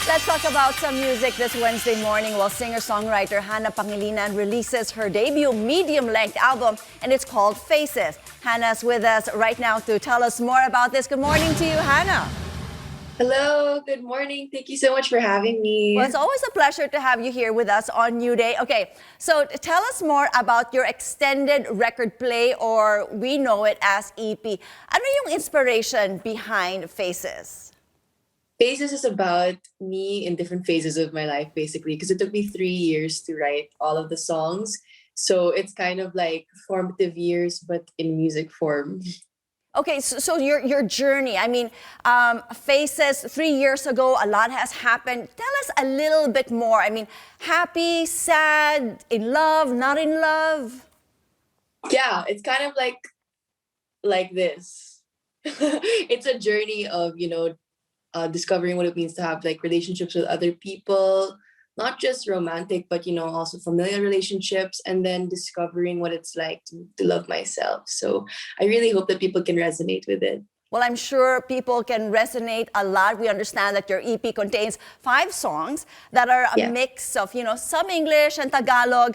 Let's talk about some music this Wednesday morning while singer-songwriter Hannah Pangilinan releases her debut medium-length album, and it's called Faces. Hannah's with us right now to tell us more about this. Good morning to you, Hannah. Hello, good morning. Thank you so much for having me. Well, it's always a pleasure to have you here with us on New Day. Okay, so tell us more about your extended record play, or we know it as EP. Ano yung inspiration behind Faces? Phases is about me in different phases of my life, basically, because it took me 3 years to write all of the songs. So it's kind of like formative years, but in music form. Okay, so your journey, I mean, Faces, 3 years ago, a lot has happened. Tell us a little bit more. I mean, happy, sad, in love, not in love? Yeah, it's kind of like this. It's a journey of, discovering what it means to have like relationships with other people, not just romantic, but also familiar relationships, and then discovering what it's like to love myself. So I really hope that people can resonate with it. Well, I'm sure people can resonate a lot. We understand that your EP contains 5 songs that are a mix of, some English and Tagalog.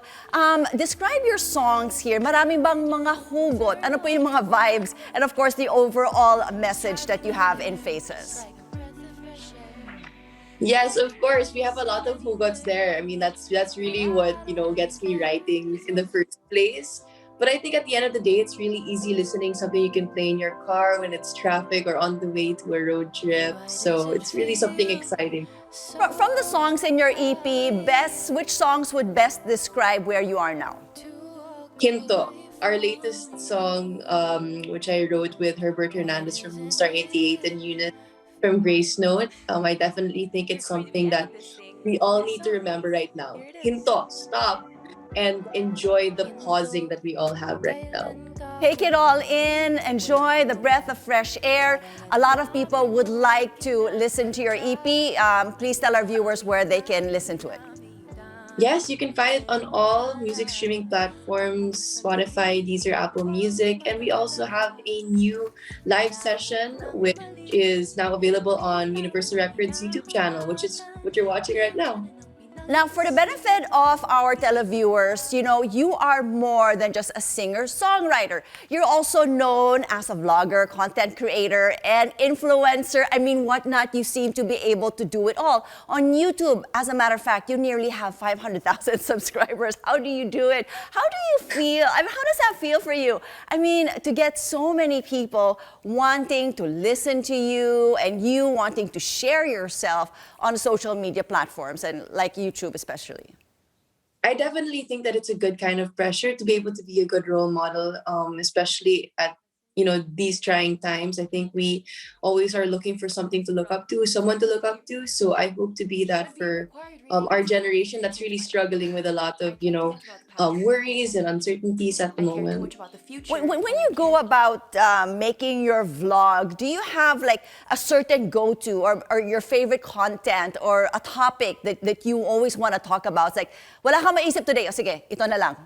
Describe your songs here. Marami bang mga hugot? Ano po yung mga vibes? And of course, the overall message that you have in Faces. Yes, of course. We have a lot of hugots there. I mean, that's really what, gets me writing in the first place. But I think at the end of the day, it's really easy listening, something you can play in your car when it's traffic or on the way to a road trip. So it's really something exciting. From the songs in your EP, which songs would best describe where you are now? Hinto, our latest song, which I wrote with Herbert Hernandez from Star 88 and Eunice from Grace Note. I definitely think it's something that we all need to remember right now. Hinto, stop, and enjoy the pausing that we all have right now. Take it all in, enjoy the breath of fresh air. A lot of people would like to listen to your EP. Please tell our viewers where they can listen to it. Yes, you can find it on all music streaming platforms, Spotify, Deezer, Apple Music, and we also have a new live session which is now available on Universal Records YouTube channel, which is what you're watching right now. Now, for the benefit of our televiewers, you are more than just a singer-songwriter. You're also known as a vlogger, content creator, and influencer. I mean, whatnot, you seem to be able to do it all. On YouTube, as a matter of fact, you nearly have 500,000 subscribers. How do you do it? How do you feel? I mean, how does that feel for you? I mean, to get so many people wanting to listen to you and you wanting to share yourself on social media platforms and like YouTube especially. I definitely think that it's a good kind of pressure to be able to be a good role model, especially at these trying times. I think we always are looking for something to look up to, someone to look up to. So I hope to be that for our generation that's really struggling with a lot of worries and uncertainties at the moment. When you go about making your vlog, do you have like a certain go-to or your favorite content or a topic that you always want to talk about? It's like, wala kang maisip today. O sige, ito na lang.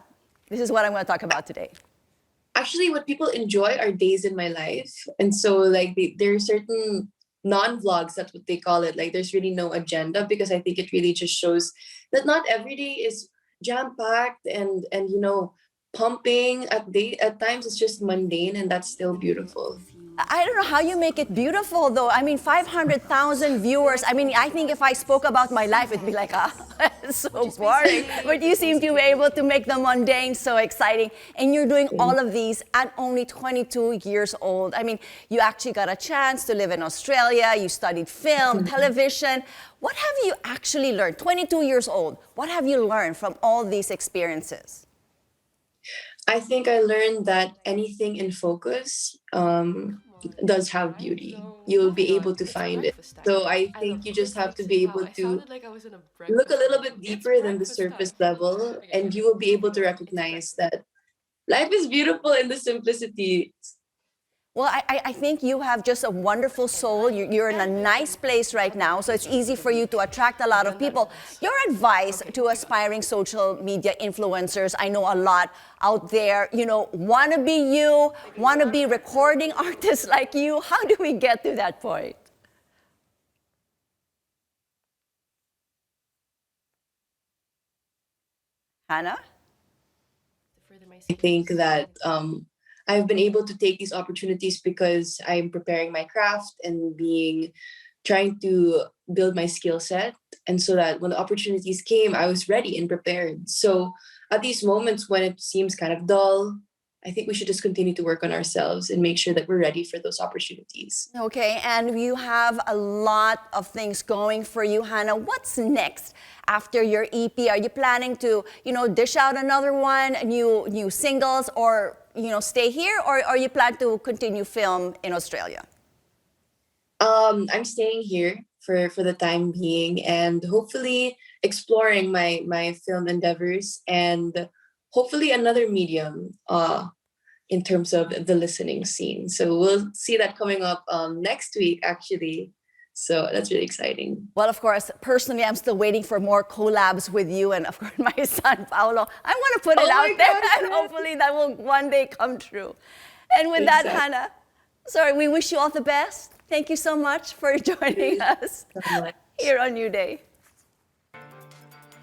This is what I'm going to talk about today. Actually, what people enjoy are days in my life. And so like there are certain non-vlogs, that's what they call it. Like there's really no agenda, because I think it really just shows that not every day is jam-packed and pumping. At times it's just mundane, and that's still beautiful. I don't know how you make it beautiful, though. I mean, 500,000 viewers. I mean, I think if I spoke about my life, it'd be like, it's so boring. But you seem to be able to make the mundane so exciting. And you're doing all of these at only 22 years old. I mean, you actually got a chance to live in Australia. You studied film, television. What have you actually learned? 22 years old. What have you learned from all these experiences? I think I learned that anything in focus does have beauty. You'll be able to find it. So I think you just have to be able to look a little bit deeper than the surface level, and you will be able to recognize that life is beautiful in the simplicity. Well, I think you have just a wonderful soul. You're in a nice place right now, so it's easy for you to attract a lot of people. Your advice to aspiring social media influencers, I know a lot out there, want to be you, want to be recording artists like you. How do we get to that point? Hannah? I think that I've been able to take these opportunities because I'm preparing my craft and trying to build my skill set. And so that when the opportunities came, I was ready and prepared. So at these moments when it seems kind of dull, I think we should just continue to work on ourselves and make sure that we're ready for those opportunities. Okay, and you have a lot of things going for you, Hannah. What's next after your EP? Are you planning to, dish out another one, new singles, or stay here, or you plan to continue film in Australia? I'm staying here for the time being and hopefully exploring my film endeavors and hopefully another medium in terms of the listening scene. So we'll see that coming up next week, actually. So that's really exciting. Well, of course, personally, I'm still waiting for more collabs with you and, of course, my son, Paolo. I want to put it out there, and hopefully that will one day come true. And with that, Hannah, we wish you all the best. Thank you so much for joining us here on New Day.